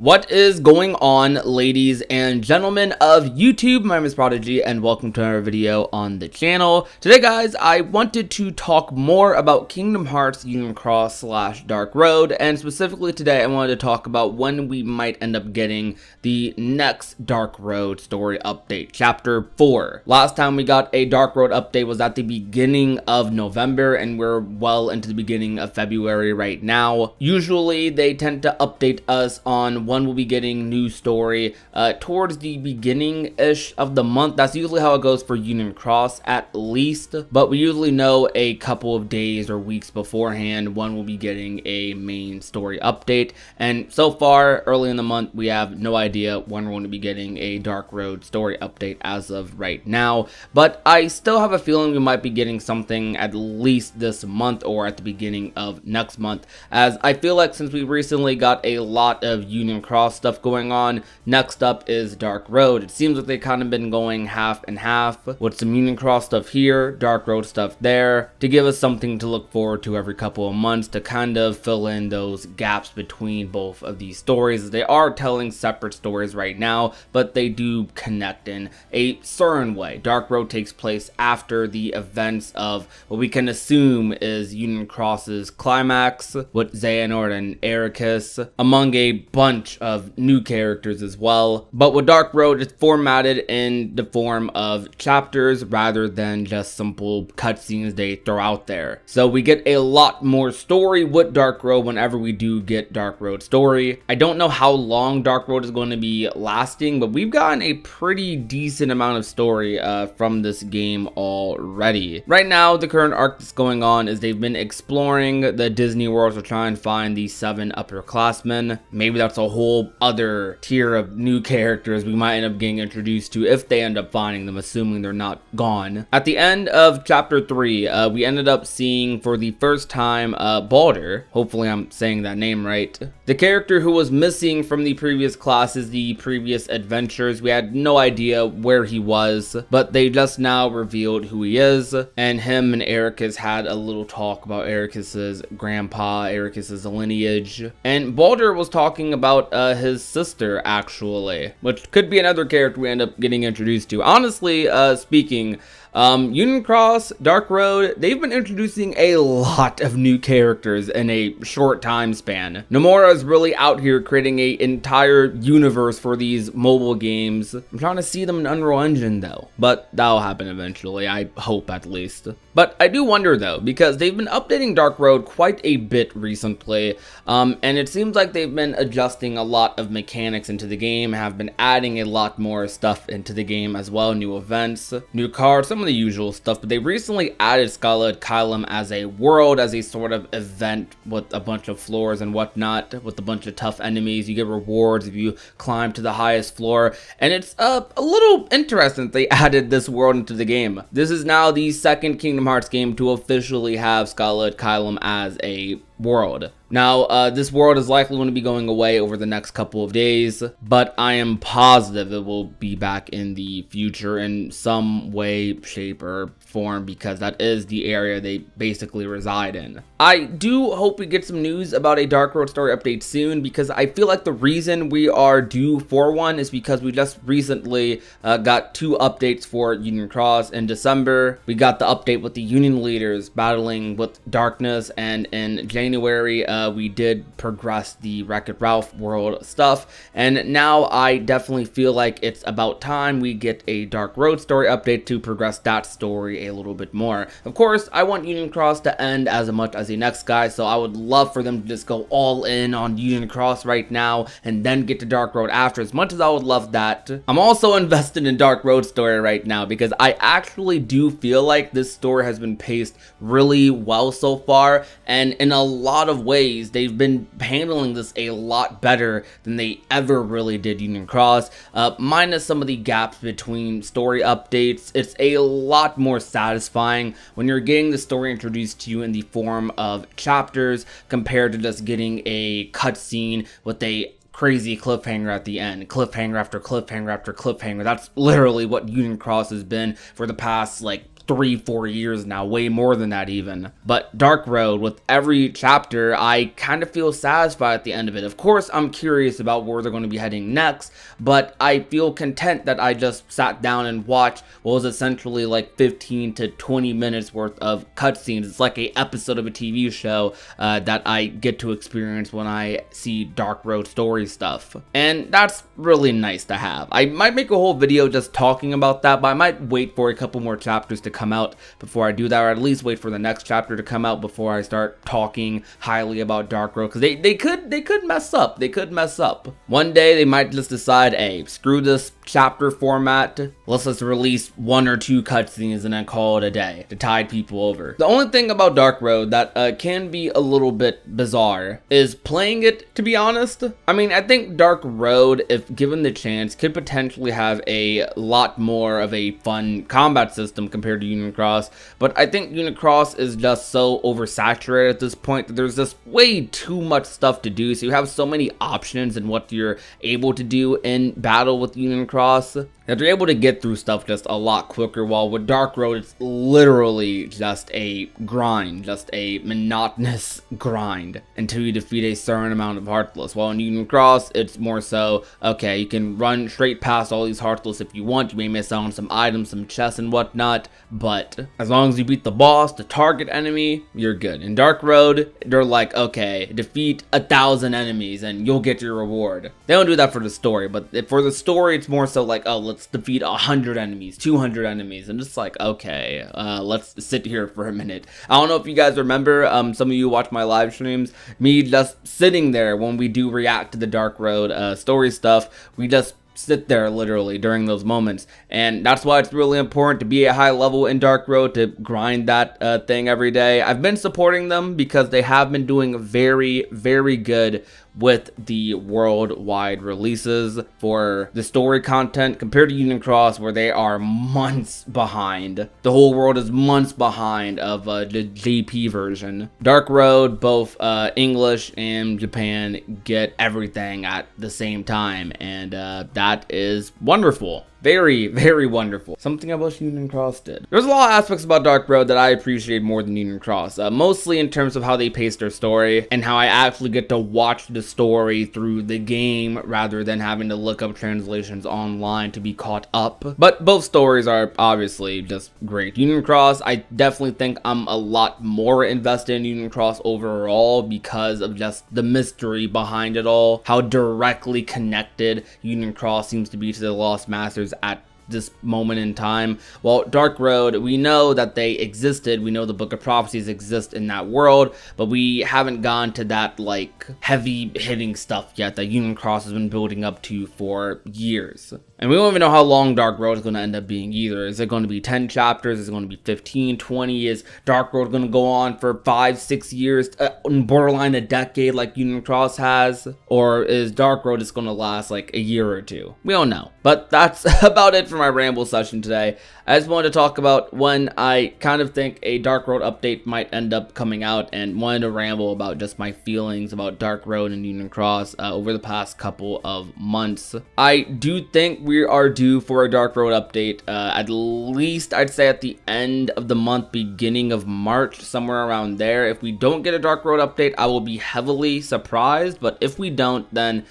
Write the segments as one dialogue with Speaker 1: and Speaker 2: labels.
Speaker 1: What is going on, ladies and gentlemen of YouTube? My name is Prodigy and welcome to another video on the channel. Today, guys, I wanted to talk more about Kingdom Hearts Union Cross / Dark Road, and specifically today I wanted to talk about when we might end up getting the next Dark Road story update, Chapter 4. Last time we got a Dark Road update was at the beginning of November, and we're well into the beginning of February right now. Usually they tend to update us on when we'll be getting new story towards the beginning-ish of the month. That's usually how it goes for Union Cross, at least, but we usually know a couple of days or weeks beforehand when we'll be getting a main story update, and so far early in the month we have no idea when we're going to be getting a Dark Road story update as of right now. But I still have a feeling we might be getting something at least this month or at the beginning of next month, as I feel like since we recently got a lot of Union Cross stuff going on, next up is Dark Road. It seems like they've kind of been going half and half, with some Union Cross stuff here, Dark Road stuff there, to give us something to look forward to every couple of months to kind of fill in those gaps between both of these stories. They are telling separate stories right now, but they do connect in a certain way. Dark Road takes place after the events of what we can assume is Union Cross's climax, with Xehanort and Ericus, among a bunch of new characters as well. But with Dark Road, it's formatted in the form of chapters rather than just simple cutscenes they throw out there. So we get a lot more story with Dark Road whenever we do get Dark Road story. I don't know how long Dark Road is going to be lasting, but we've gotten a pretty decent amount of story from this game already. Right now, the current arc that's going on is they've been exploring the Disney World to try and find the 7 upperclassmen. Maybe that's a whole other tier of new characters we might end up getting introduced to if they end up finding them, assuming they're not gone. At the end of Chapter 3, we ended up seeing for the first time Baldur. Hopefully I'm saying that name right. The character who was missing from the previous classes, the previous adventures. We had no idea where he was, but they just now revealed who he is, and him and Ericus had a little talk about Ericus's grandpa, Ericus's lineage, and Baldur was talking about his sister, actually, which could be another character we end up getting introduced to. Honestly, speaking, Union Cross, Dark Road, they've been introducing a lot of new characters in a short time span. Nomura is really out here creating an entire universe for these mobile games. I'm trying to see them in Unreal Engine though, but that'll happen eventually, I hope at least. But I do wonder though, because they've been updating Dark Road quite a bit recently, and it seems like they've been adjusting a lot of mechanics into the game, have been adding a lot more stuff into the game as well, new events, new cards, some of the usual stuff, but they recently added Scarlet Kylum as a world, as a sort of event with a bunch of floors and whatnot, with a bunch of tough enemies. You get rewards if you climb to the highest floor, and it's a little interesting that they added this world into the game. This is now the second Kingdom Hearts game to officially have Scarlet Kylum as a world. Now, this world is likely going to be going away over the next couple of days, but I am positive it will be back in the future in some way, shape, or form, because that is the area they basically reside in. I do hope we get some news about a Dark Road story update soon, because I feel like the reason we are due for one is because we just recently got 2 updates for Union Cross. In December, we got the update with the Union leaders battling with darkness, and in January, we did progress the Wreck-It Ralph world stuff, and now I definitely feel like it's about time we get a Dark Road story update to progress that story a little bit more. Of course, I want Union Cross to end as much as the next guy, so I would love for them to just go all in on Union Cross right now and then get to Dark Road after. As much as I would love that, I'm also invested in Dark Road story right now, because I actually do feel like this story has been paced really well so far, and in a lot of ways they've been handling this a lot better than they ever really did Union Cross, minus some of the gaps between story updates. It's a lot more satisfying when you're getting the story introduced to you in the form of chapters compared to just getting a cutscene with a crazy cliffhanger at the end. Cliffhanger after cliffhanger after cliffhanger. That's literally what Union Cross has been for the past, like, 3-4 years now, way more than that even. But Dark Road, with every chapter, I kind of feel satisfied at the end of it. Of course, I'm curious about where they're going to be heading next, but I feel content that I just sat down and watched what was essentially like 15 to 20 minutes worth of cutscenes. It's like an episode of a TV show that I get to experience when I see Dark Road story stuff. And that's really nice to have. I might make a whole video just talking about that, but I might wait for a couple more chapters to come out before I do that, or at least wait for the next chapter to come out before I start talking highly about Dark Road, because they could mess up. They could mess up. One day they might just decide, hey, screw this chapter format, let's just release 1 or 2 cutscenes and then call it a day to tide people over. The only thing about Dark Road that can be a little bit bizarre is playing it, to be honest. I mean, I think Dark Road, if given the chance, could potentially have a lot more of a fun combat system compared to Union Cross, but I think Union Cross is just so oversaturated at this point that there's just way too much stuff to do, so you have so many options in what you're able to do in battle with Union Cross that you're able to get through stuff just a lot quicker, while with Dark Road it's literally just a grind, just a monotonous grind until you defeat a certain amount of Heartless. While in Union Cross it's more so, okay, you can run straight past all these Heartless if you want, you may miss out on some items, some chests and whatnot, but as long as you beat the boss, the target enemy, you're good. In Dark Road, they're like, okay, defeat 1,000 enemies and you'll get your reward. They don't do that for the story, but for the story it's more so like, oh, let's defeat 100 enemies, 200 enemies, and just like, okay, let's sit here for a minute. I don't know if you guys remember, some of you watch my live streams, me just sitting there when we do react to the Dark Road story stuff, we just sit there literally during those moments, and that's why it's really important to be at high level in Dark Road, to grind that thing every day. I've been supporting them because they have been doing very, very good with the worldwide releases for the story content compared to Union Cross, where they are months behind. The whole world is months behind of the JP version. Dark Road, both English and Japan, get everything at the same time, and that is wonderful. Very, very wonderful. Something I wish Union Cross did. There's a lot of aspects about Dark Road that I appreciate more than Union Cross, mostly in terms of how they pace their story and how I actually get to watch the story through the game rather than having to look up translations online to be caught up. But both stories are obviously just great. Union Cross, I definitely think I'm a lot more invested in Union Cross overall because of just the mystery behind it all, how directly connected Union Cross seems to be to the Lost Masters at this moment in time. Well, Dark Road, we know that they existed, we know the Book of Prophecies exist in that world, but we haven't gone to that like heavy hitting stuff yet that Union Cross has been building up to for years. And we don't even know how long Dark Road is going to end up being either. Is it going to be 10 chapters? Is it going to be 15, 20? Is Dark Road going to go on for 5-6 years, borderline a decade like Union Cross has? Or is Dark Road just going to last like a year or two? We don't know. But that's about it for my ramble session today. I just wanted to talk about when I kind of think a Dark Road update might end up coming out, and wanted to ramble about just my feelings about Dark Road and Union Cross over the past couple of months. I do think we are due for a Dark Road update, at least I'd say at the end of the month, beginning of March, somewhere around there. If we don't get a Dark Road update, I will be heavily surprised, but if we don't, then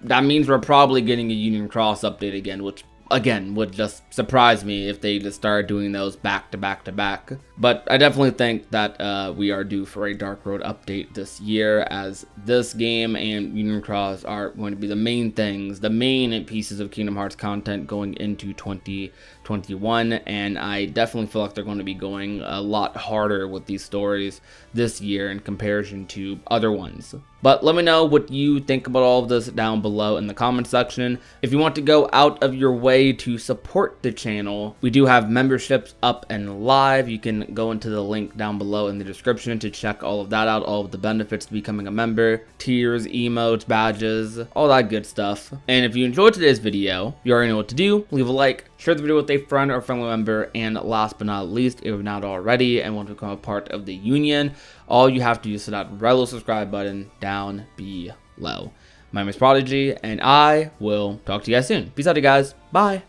Speaker 1: that means we're probably getting a Union Cross update again, which again would just surprise me if they just started doing those back to back to back. But I definitely think that we are due for a Dark Road update this year, as this game and Union Cross are going to be the main things, the main pieces of Kingdom Hearts content going into 2021, and I definitely feel like they're going to be going a lot harder with these stories this year in comparison to other ones. But let me know what you think about all of this down below in the comment section. If you want to go out of your way to support the channel, we do have memberships up and live. You can go into the link down below in the description to check all of that out, all of the benefits to becoming a member, tiers, emotes, badges, all that good stuff. And if you enjoyed today's video, you already know what to do. Leave a like, share the video with a friend or family member, and last but not least, if you're not already and want to become a part of the Union, all you have to do is hit that red little subscribe button down below. My name is Prodigy, and I will talk to you guys soon. Peace out, you guys. Bye.